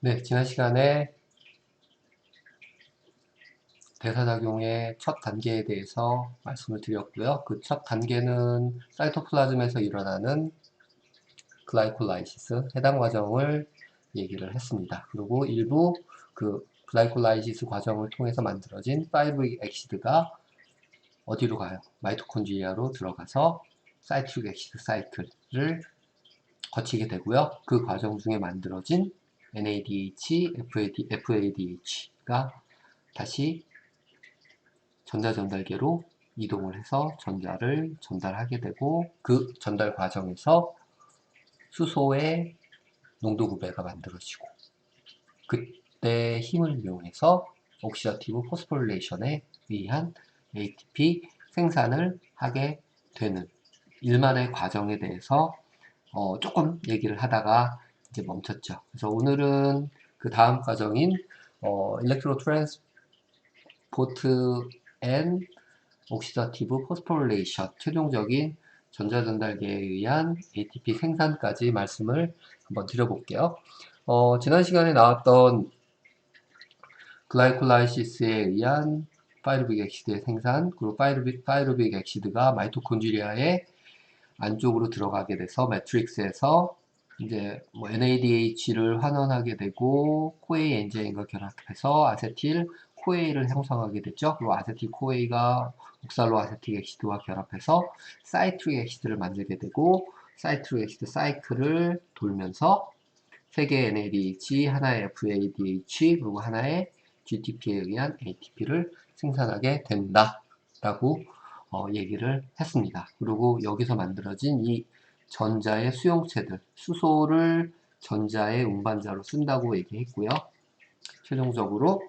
네, 지난 시간에 대사작용의 첫 단계에 대해서 말씀을 드렸고요. 그 첫 단계는 사이토플라즘에서 일어나는 글라이콜라이시스 해당 과정을 얘기를 했습니다. 그리고 일부 그 글라이콜라이시스 과정을 통해서 만들어진 파이브릭 액시드가 어디로 가요? 마이토콘드리아로 들어가서 사이트릭 액시드 사이클을 거치게 되고요. 그 과정 중에 만들어진 NADH, FADH가 다시 전자전달계로 이동을 해서 전자를 전달하게 되고, 그 전달 과정에서 수소의 농도 구배가 만들어지고, 그때 힘을 이용해서 옥시다티브 포스포릴레이션에 의한 ATP 생산을 하게 되는 일만의 과정에 대해서 조금 얘기를 하다가 이제 멈췄죠. 그래서 오늘은 그 다음 과정인 일렉트로 트랜스포트 앤 옥시다티브 포스포릴레이션, 최종적인 전자전달계에 의한 ATP 생산까지 말씀을 한번 드려볼게요. 지난 시간에 나왔던 글라이콜라이시스에 의한 파이루빅 액시드의 생산, 그리고 파이루빅 액시드가 마이토콘드리아의 안쪽으로 들어가게 돼서 매트릭스에서 이제 뭐 NADH를 환원하게 되고 코에이 엔자임과 결합해서 아세틸 코에이를 형성하게 됐죠. 그리고 아세틸 코에이가 옥살로 아세틱 액시드와 결합해서 사이트릭 액시드를 만들게 되고, 사이트릭 액시드 사이클을 돌면서 세 개의 NADH, 하나의 FADH, 그리고 하나의 GTP에 의한 ATP를 생산하게 된다라고 얘기를 했습니다. 그리고 여기서 만들어진 이 전자의 수용체들, 수소를 전자의 운반자로 쓴다고 얘기했고요. 최종적으로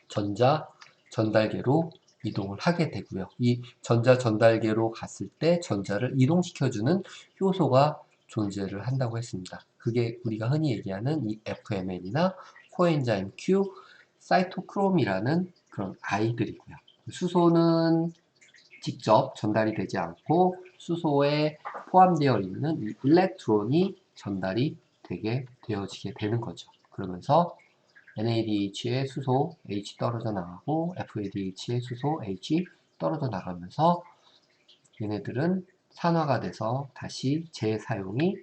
전자 전달계로 이동을 하게 되고요. 이 전자 전달계로 갔을 때 전자를 이동시켜주는 효소가 존재를 한다고 했습니다. 그게 우리가 흔히 얘기하는 이 FMN이나 코엔자임 Q, 사이토크롬이라는 그런 아이들이고요. 수소는 직접 전달이 되지 않고 수소에 포함되어 있는 이 일렉트론이 전달이 되게 되어지게 되는 거죠. 그러면서 NADH의 수소 H 떨어져 나가고 FADH의 수소 H 떨어져 나가면서 얘네들은 산화가 돼서 다시 재사용이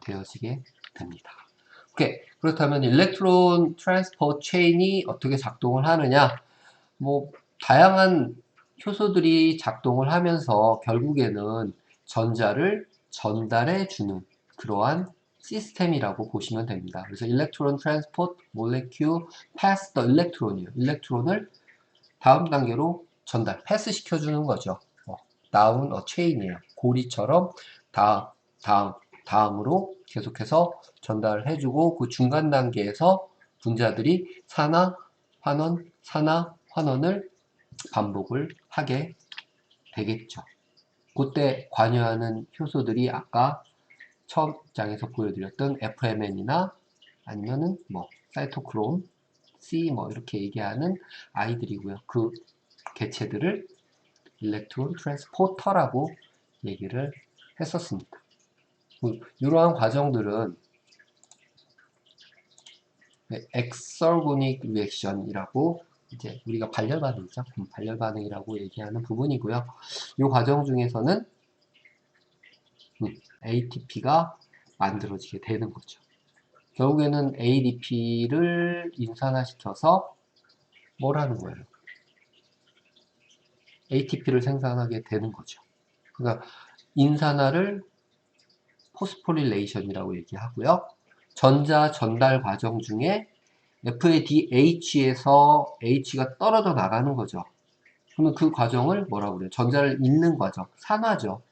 되어지게 됩니다. 오케이. 그렇다면 일렉트론 트랜스포트 체인이 어떻게 작동을 하느냐? 뭐 다양한 효소들이 작동을 하면서 결국에는 전자를 전달해 주는 그러한 시스템이라고 보시면 됩니다. 그래서 electron transport molecule pass the electron이에요. 일렉트론을 다음 단계로 전달, 패스 시켜주는 거죠. down a chain이에요. 고리처럼 다음, 다음, 다음으로 계속해서 전달을 해주고, 그 중간 단계에서 분자들이 산화, 환원, 산화, 환원을 반복을 하게 되겠죠. 그때 관여하는 효소들이 아까 처음 장에서 보여드렸던 FMN이나 아니면은 뭐 사이토크롬, C 뭐 이렇게 얘기하는 아이들이고요. 그 개체들을 일렉트론 트랜스포터라고 얘기를 했었습니다. 이러한 과정들은 엑설고닉 리액션이라고 이제 우리가 발열 반응이죠. 발열 반응이라고 얘기하는 부분이고요. 이 과정 중에서는 ATP가 만들어지게 되는 거죠. 결국에는 ADP를 인산화시켜서 뭘 하는 거예요? ATP를 생산하게 되는 거죠. 그러니까 인산화를 포스포릴레이션이라고 얘기하고요. 전자 전달 과정 중에 FADH에서 H가 떨어져 나가는 거죠. 그러면 그 과정을 뭐라고 그래요? 전자를 잇는 과정, 산화죠.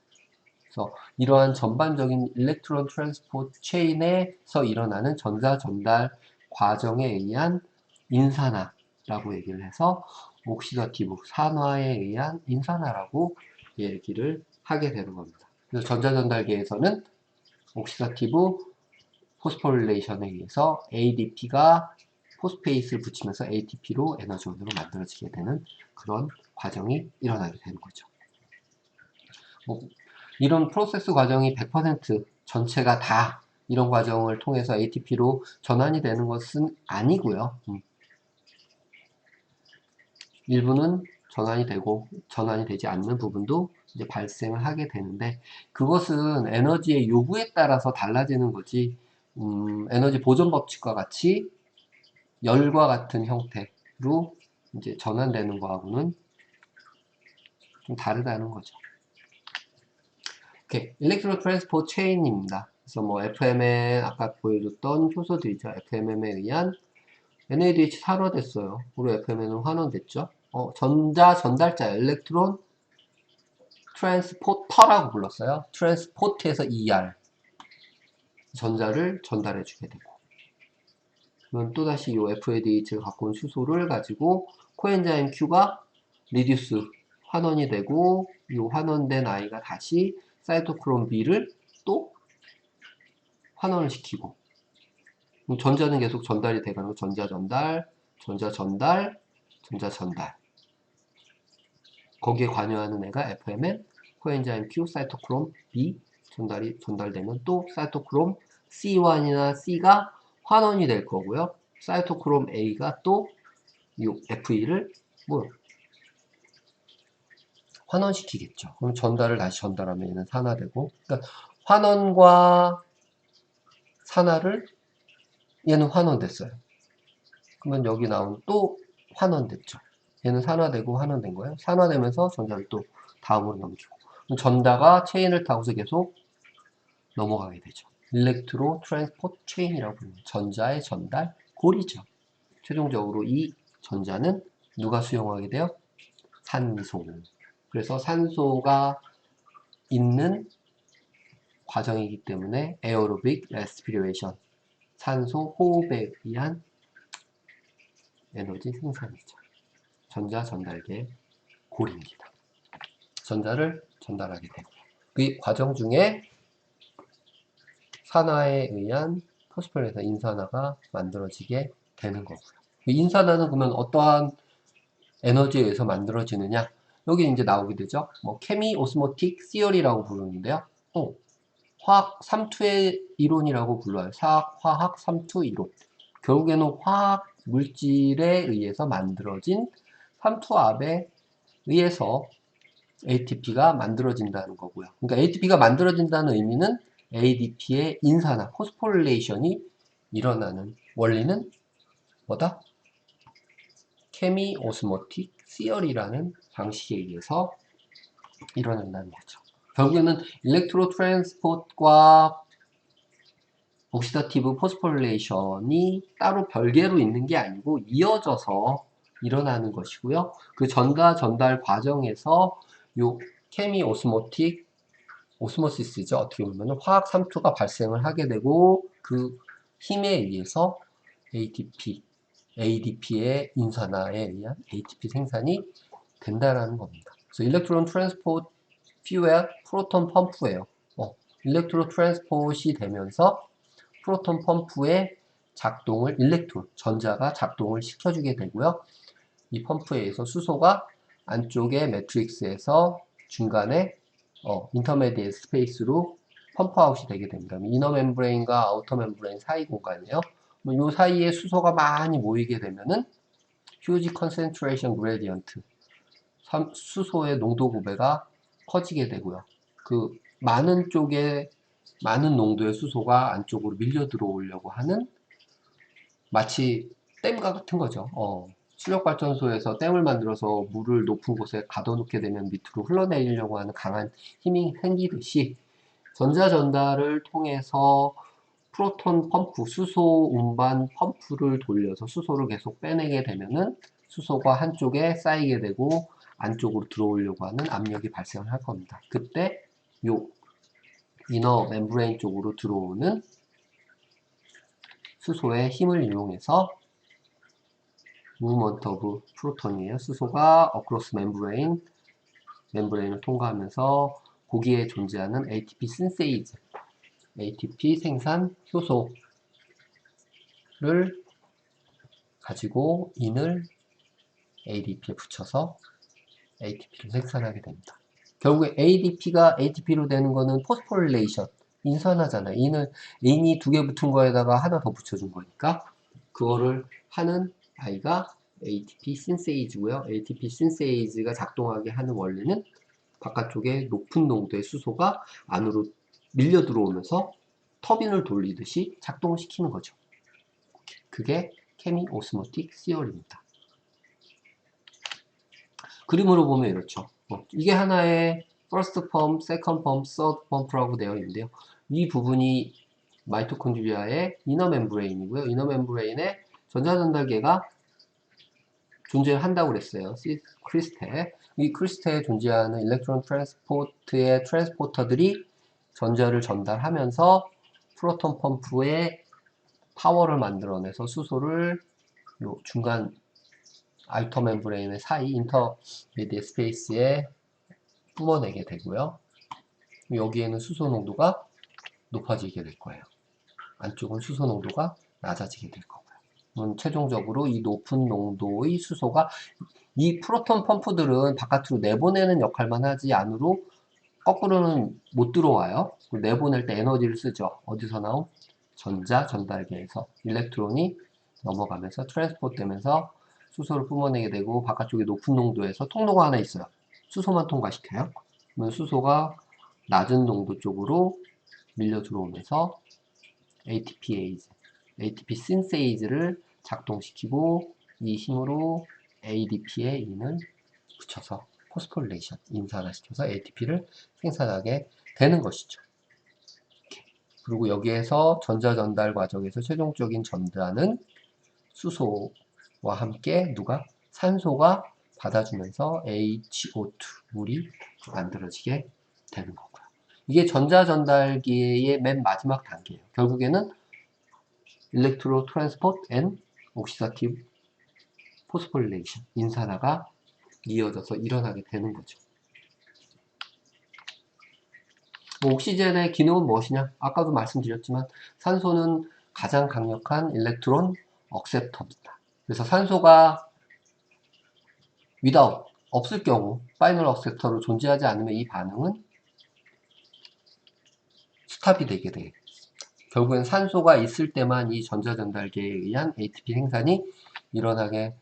그래서 이러한 전반적인 일렉트론 트랜스포트 체인에서 일어나는 전자 전달 과정에 의한 인산화라고 얘기를 해서 옥시다티브 산화에 의한 인산화라고 얘기를 하게 되는 겁니다. 그래서 전자 전달계에서는 옥시다티브 포스포릴레이션에 의해서 ADP가 포스페이스를 붙이면서 ATP로 에너지원으로 만들어지게 되는 그런 과정이 일어나게 되는 거죠. 뭐 이런 프로세스 과정이 100% 전체가 다 이런 과정을 통해서 ATP로 전환이 되는 것은 아니고요. 일부는 전환이 되고 전환이 되지 않는 부분도 이제 발생을 하게 되는데, 그것은 에너지의 요구에 따라서 달라지는 거지, 에너지 보존 법칙과 같이 열과 같은 형태로 이제 전환되는 거하고는 좀 다르다는 거죠. 오케이. 일렉트로 트랜스포트 체인입니다. 그래서 뭐 FMN 아까 보여줬던 효소들이죠. FMM에 의한 NADH 산화됐어요. 우리 FMN은 환원됐죠. 전자 전달자 일렉트론 트랜스포터라고 불렀어요. 트랜스포트에서 ER 전자를 전달해 주게 되고, 그러면 또다시 이 FADH가 갖고 온 수소를 가지고 코엔자임 Q가 리듀스 환원이 되고, 이 환원된 아이가 다시 사이토크롬 B를 또 환원을 시키고, 전자는 계속 전달이 돼가는 거. 전자 전달, 전자 전달, 전자 전달. 거기에 관여하는 애가 FMN, 코엔자임 Q, 사이토크롬 B 전달되면 또 사이토크롬 C1이나 C가 환원이 될 거고요. 사이토크롬 A가 또 이 FE를 뭐 환원시키겠죠. 그럼 전달을 다시 전달하면 얘는 산화되고, 그러니까 환원과 산화를, 얘는 환원됐어요. 그러면 여기 나온 또 환원됐죠. 얘는 산화되고 환원된 거예요. 산화되면서 전자를 또 다음으로 넘기고, 전자가 체인을 타고서 계속 넘어가게 되죠. 일렉트로 트랜스포트 체인이라고 부릅니다. 전자의 전달 고리죠. 최종적으로 이 전자는 누가 수용하게 돼요? 산소. 그래서 산소가 있는 과정이기 때문에 에어로빅 레스피레이션, 산소 호흡에 의한 에너지 생산이죠. 전자 전달계 고리입니다. 전자를 전달하게 되고, 그 과정 중에 산화에 의한 포스폴에서 인산화가 만들어지게 되는 거고요. 인산화는 그러면 어떠한 에너지에 의해서 만들어지느냐? 여기 이제 나오게 되죠. 뭐 케미 오스모틱 시어리라고 부르는데요. 화학 삼투의 이론이라고 불러요. 화학 삼투 이론. 결국에는 화학 물질에 의해서 만들어진 삼투압에 의해서 ATP가 만들어진다는 거고요. 그러니까 ATP가 만들어진다는 의미는 ADP의 인산화, 포스포릴레이션이 일어나는 원리는 뭐다? 케미 오스모틱 시어리라는 방식에 의해서 일어난다는 거죠. 결국에는 일렉트로 트랜스포트과 옥시다티브 포스포릴레이션이 따로 별개로 있는 게 아니고 이어져서 일어나는 것이고요. 그 전달 과정에서 요 케미 오스모틱, 오스모시스죠. 어떻게 보면 화학 삼투가 발생을 하게 되고, 그 힘에 의해서 ADP의 인산화에 의한 ATP 생산이 된다라는 겁니다. 그래서 일렉트론 트랜스포트 퓨엘 프로톤 펌프예요. 일렉트로 트랜스포트이 되면서 프로톤 펌프의 작동을 전자가 작동을 시켜주게 되고요. 이 펌프에 의해서 수소가 안쪽의 매트릭스에서 중간에 인터메디에이트 스페이스로 펌프아웃이 되게 됩니다. 이너 멤브레인과 아우터 멤브레인 사이 공간이에요. 이 사이에 수소가 많이 모이게 되면은 휴지 컨센트레이션 그레디언트, 수소의 농도 구배가 커지게 되고요. 그 많은 농도의 수소가 안쪽으로 밀려 들어오려고 하는, 마치 댐과 같은 거죠. 수력발전소에서 댐을 만들어서 물을 높은 곳에 가둬놓게 되면 밑으로 흘러내리려고 하는 강한 힘이 생기듯이, 전자 전달을 통해서 프로톤 펌프, 수소 운반 펌프를 돌려서 수소를 계속 빼내게 되면은 수소가 한쪽에 쌓이게 되고 안쪽으로 들어오려고 하는 압력이 발생을 할 겁니다. 그때 요 이너 멤브레인 쪽으로 들어오는 수소의 힘을 이용해서 무브먼트 오브 프로톤이에요. 수소가 어크로스 멤브레인을 통과하면서 거기에 존재하는 ATP 신세이즈, ATP 생산 효소를 가지고 인을 ADP에 붙여서 ATP를 생산하게 됩니다. 결국에 ADP가 ATP로 되는 거는 포스포릴레이션, 인산하잖아. 인이 두 개 붙은 거에다가 하나 더 붙여준 거니까 그거를 하는 아이가 ATP 신세이즈고요. ATP 신세이즈가 작동하게 하는 원리는 바깥쪽에 높은 농도의 수소가 안으로 밀려 들어오면서 터빈을 돌리듯이 작동을 시키는 거죠. 그게 케미 오스모틱 시어리입니다. 그림으로 보면 이렇죠. 이게 하나의 first pump, second pump, third pump라고 되어 있는데요. 이 부분이 마이토콘드리아의 이너 멤브레인이고요. 이너 멤브레인에 전자전달계가 존재한다고 그랬어요. 크리스테. 이 크리스테에 존재하는 일렉트론 트랜스포트의 트랜스포터들이 전자를 전달하면서 프로톤 펌프에 파워를 만들어내서 수소를 요 중간 아우터 멤브레인의 사이 인터미디에 스페이스에 뿜어내게 되고요. 여기에는 수소 농도가 높아지게 될 거예요. 안쪽은 수소 농도가 낮아지게 될 거고요. 최종적으로 이 높은 농도의 수소가 이 프로톤 펌프들은 바깥으로 내보내는 역할만 하지 안으로 거꾸로는 못 들어와요. 내보낼 때 에너지를 쓰죠. 어디서 나온? 전자 전달계에서 일렉트론이 넘어가면서 트랜스포트 되면서 수소를 뿜어내게 되고 바깥쪽에 높은 농도에서 통로가 하나 있어요. 수소만 통과시켜요. 그러면 수소가 낮은 농도 쪽으로 밀려 들어오면서 ATP 신세이즈를 작동시키고 이 힘으로 ADP에 인을 붙여서 포스포릴레이션, 인산화시켜서 ATP를 생산하게 되는 것이죠. 그리고 여기에서 전자전달 과정에서 최종적인 전자는 수소와 함께 누가? 산소가 받아주면서 HO2, 물이 만들어지게 되는 거고요. 이게 전자전달기의 맨 마지막 단계예요. 결국에는 일렉트로 트랜스포트 앤 옥시다티브 포스포릴레이션, 인산화가 이어져서 일어나게 되는 거죠. 옥시젠의 기능은 무엇이냐? 아까도 말씀드렸지만 산소는 가장 강력한 일렉트론 억셉터입니다. 그래서 산소가 without, 없을 경우 파이널 억셉터로 존재하지 않으면 이 반응은 스탑이 되게 돼요. 결국엔 산소가 있을 때만 이 전자전달계에 의한 ATP 생산이 일어나게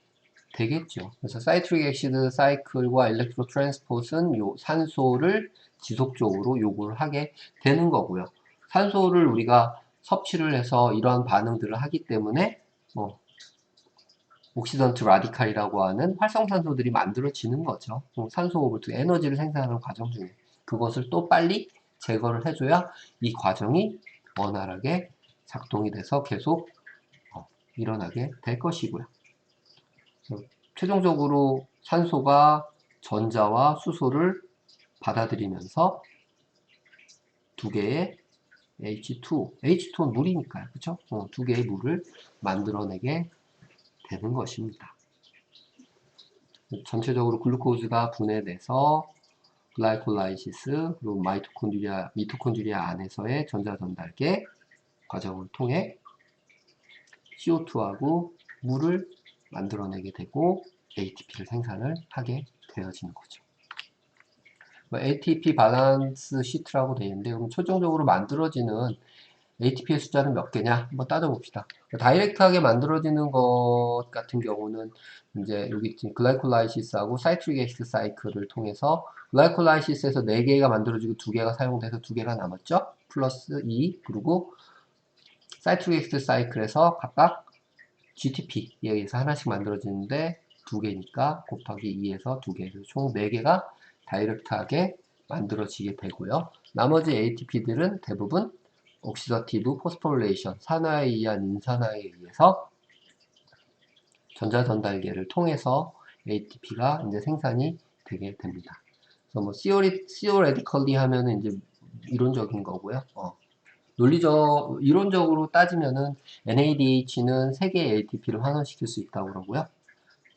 되겠죠. 그래서 사이트릭 액시드 사이클과 일렉트로 트랜스포트는 요 산소를 지속적으로 요구를 하게 되는 거고요. 산소를 우리가 섭취를 해서 이러한 반응들을 하기 때문에 옥시던트 라디칼이라고 하는 활성산소들이 만들어지는 거죠. 산소 오버트 에너지를 생산하는 과정 중에 그것을 또 빨리 제거를 해줘야 이 과정이 원활하게 작동이 돼서 계속 일어나게 될 것이고요. 최종적으로 산소가 전자와 수소를 받아들이면서 두 개의 H2는 물이니까요. 그쵸? 두 개의 물을 만들어내게 되는 것입니다. 전체적으로 글루코즈가 분해돼서 글라이콜라이시스 그리고 미토콘드리아 안에서의 전자전달계 과정을 통해 CO2하고 물을 만들어내게 되고 ATP를 생산을 하게 되어지는 거죠. ATP 밸런스 시트라고 되어 있는데 그럼 최종적으로 만들어지는 ATP의 숫자는 몇 개냐 한번 따져봅시다. 다이렉트하게 만들어지는 것 같은 경우는 이제 여기 글라이콜라이시스하고 사이트릭 애시드 사이클을 통해서 글라이콜라이시스에서 4개가 만들어지고 2개가 사용돼서 2개가 남았죠. 플러스 2 그리고 사이트릭 애시드 사이클에서 각각 GTP에 의해서 하나씩 만들어지는데 2개니까 곱하기 2에서 2개, 총 4개가 다이렉트하게 만들어지게 되고요. 나머지 ATP들은 대부분 옥시더티브 포스포릴레이션, 산화에 의한 인산화에 의해서 전자전달계를 통해서 ATP가 이제 생산이 되게 됩니다. 그래서 뭐 theoretically 하면은 이제 이론적인 거고요. 이론적으로 따지면은 NADH는 3개의 ATP를 환원시킬 수 있다고 그러고요.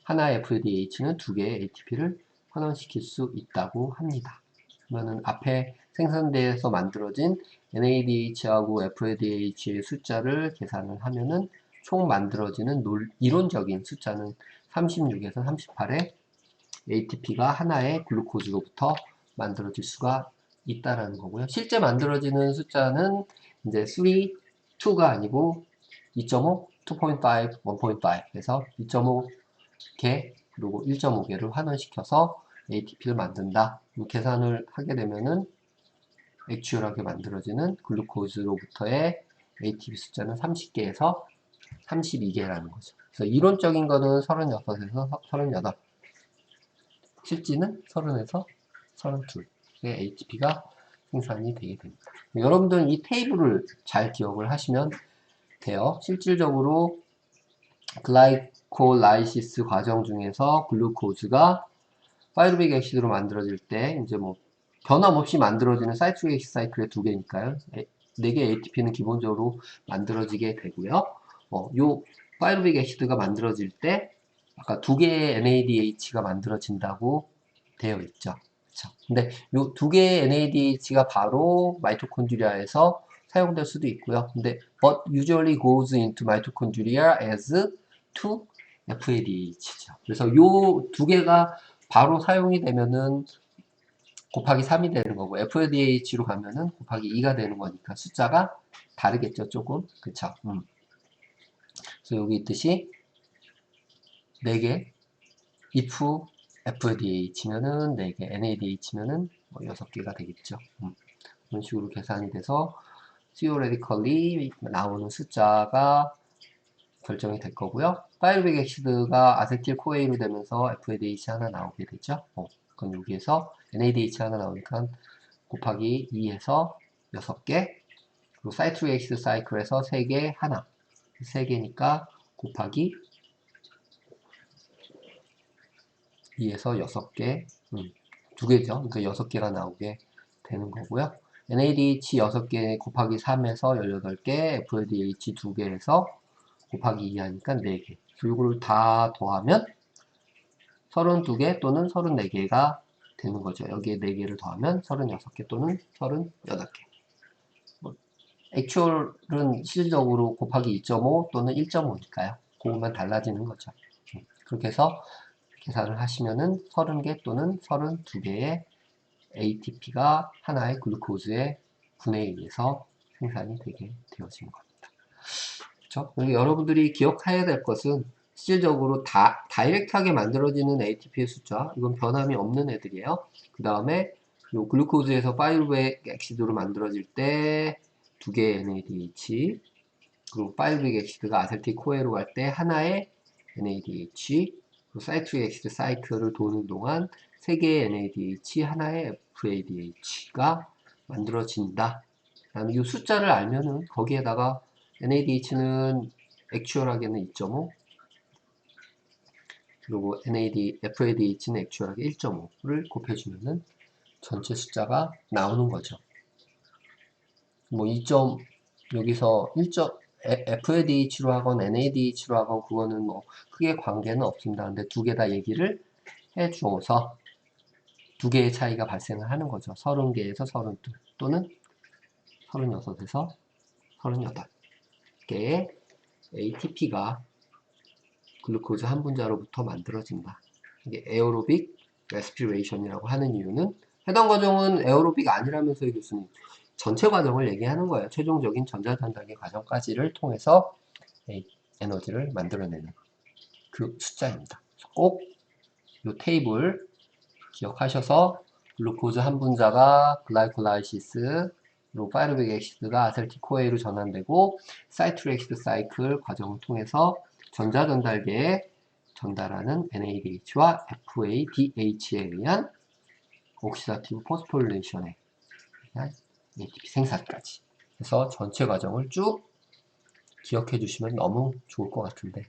하나의 FADH는 2개의 ATP를 환원시킬 수 있다고 합니다. 그러면은 앞에 생산대에서 만들어진 NADH하고 FADH의 숫자를 계산을 하면은 총 만들어지는 이론적인 숫자는 36에서 38의 ATP가 하나의 글루코즈로부터 만들어질 수가 있다라는 거고요. 실제 만들어지는 숫자는 이제 3, 2가 아니고 2.5, 2.5, 1.5 해서 2.5개 그리고 1.5개를 환원시켜서 ATP를 만든다. 계산을 하게 되면은 액츄얼하게 만들어지는 글루코즈로부터의 ATP 숫자는 30개에서 32개라는 거죠. 그래서 이론적인 거는 36에서 38, 실지는 30에서 32의 ATP가 생산이 되게 됩니다. 여러분들은 이 테이블을 잘 기억을 하시면 돼요. 실질적으로 글라이콜라이시스 과정 중에서 글루코즈가 파이루빅 액시드로 만들어질 때 이제 뭐 변함없이 만들어지는 사이트릭 액시드 사이클의 두 개니까요. 4개 ATP는 기본적으로 만들어지게 되고요. 요 파이루빅 액시드가 만들어질 때 아까 2개의 NADH가 만들어진다고 되어 있죠. 그쵸? 근데 요 2개의 NADH가 바로 마이토콘드리아에서 사용될 수도 있고요. 근데 but usually goes into mitochondria as 2 FADH죠. 그래서 요 2개가 바로 사용이 되면은 곱하기 3이 되는 거고 FADH로 가면은 곱하기 2가 되는 거니까 숫자가 다르겠죠, 조금. 그쵸? 그래서 여기 있듯이 4개 if FADH면은 4개, NADH면은 뭐 6개가 되겠죠. 이런 식으로 계산이 돼서 theoretically 나오는 숫자가 결정이 될 거고요. 파이루빅 액시드가 아세틸 코에이로 되면서 FADH 하나 나오게 되죠. 그럼 여기에서 NADH 하나 나오니까 곱하기 2에서 6개, 그리고 사이트릭 액시드 사이클에서 3개 하나, 3개니까 곱하기 2에서 6개, 2개죠. 그러니까 6개가 나오게 되는 거고요. NADH 6개 곱하기 3에서 18개, FADH 2개에서 곱하기 2 하니까 4개. 이거를 다 더하면 32개 또는 34개가 되는 거죠. 여기에 4개를 더하면 36개 또는 38개. 액츄얼은 실질적으로 곱하기 2.5 또는 1.5니까요. 그것만 달라지는 거죠. 그렇게 해서 계산을 하시면은 30개 또는 32개의 ATP가 하나의 글루코즈의 분해에 의해서 생산이 되게 되어진 겁니다. 그렇죠? 여러분들이 기억해야 될 것은 실질적으로 다이렉트하게 만들어지는 ATP의 숫자, 이건 변함이 없는 애들이에요. 그 다음에 요 글루코즈에서 파이루빅 액시드로 만들어질 때 2개의 NADH, 그리고 파이루빅 액시드가 아세틸 코에로 갈 때 하나의 NADH, 그리고 사이트릭 액시드 사이클을 도는 동안 3개의 NADH, 하나의 FADH가 만들어진다. 라는 이 숫자를 알면은 거기에다가 NADH는 액츄얼하게는 2.5, 그리고 FADH는 액츄얼하게 1.5를 곱해주면은 전체 숫자가 나오는 거죠. 뭐 2점, 여기서 1점, FADH로 하건 NADH로 하건 그거는 뭐 크게 관계는 없습니다. 근데 두 개 다 얘기를 해주어서 두 개의 차이가 발생을 하는 거죠. 30개에서 32 또는 36에서 38개의 ATP가 글루코즈 한 분자로부터 만들어진다. 이게 에어로빅 레스피레이션이라고 하는 이유는 해당 과정은 에어로빅 아니라면서요, 교수님. 전체 과정을 얘기하는 거예요. 최종적인 전자전달계 과정까지를 통해서 에너지를 만들어내는 그 숫자입니다. 꼭 이 테이블 기억하셔서 글루코즈 한 분자가 글라이콜라이시스, 그리고 파이루빅 액시드가 아세틸코에로 전환되고 사이트릭 액시드 사이클 과정을 통해서 전자전달계에 전달하는 NADH와 FADH에 의한 옥시다티브 포스포릴레이션에 의한 ATP 생산까지. 그래서 전체 과정을 쭉 기억해 주시면 너무 좋을 것 같은데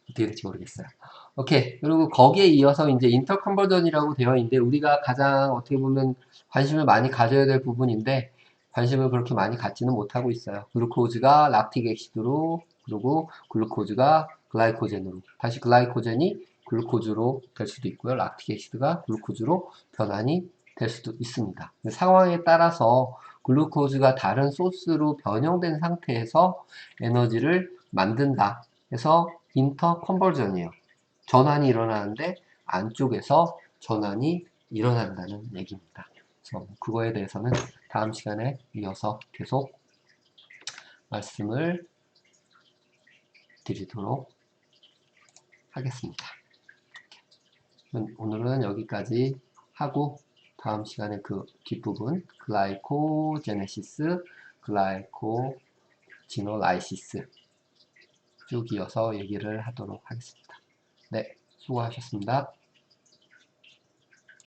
어떻게 될지 모르겠어요. 오케이. 그리고 거기에 이어서 이제 인터컨버전이라고 되어 있는데 우리가 가장 어떻게 보면 관심을 많이 가져야 될 부분인데 관심을 그렇게 많이 갖지는 못하고 있어요. 글루코즈가 락틱 액시드로, 그리고 글루코즈가 글라이코젠으로, 다시 글라이코젠이 글루코즈로 될 수도 있고요. 락틱 액시드가 글루코즈로 변환이 될 수도 있습니다. 상황에 따라서 글루코즈가 다른 소스로 변형된 상태에서 에너지를 만든다. 그래서 인터 컨버전이에요. 전환이 일어나는데 안쪽에서 전환이 일어난다는 얘기입니다. 그래서 그거에 대해서는 다음 시간에 이어서 계속 말씀을 드리도록 하겠습니다. 오늘은 여기까지 하고 다음 시간에 그 뒷부분 글라이코제네시스, 글라이코지노라이시스 쭉 이어서 얘기를 하도록 하겠습니다. 네, 수고하셨습니다.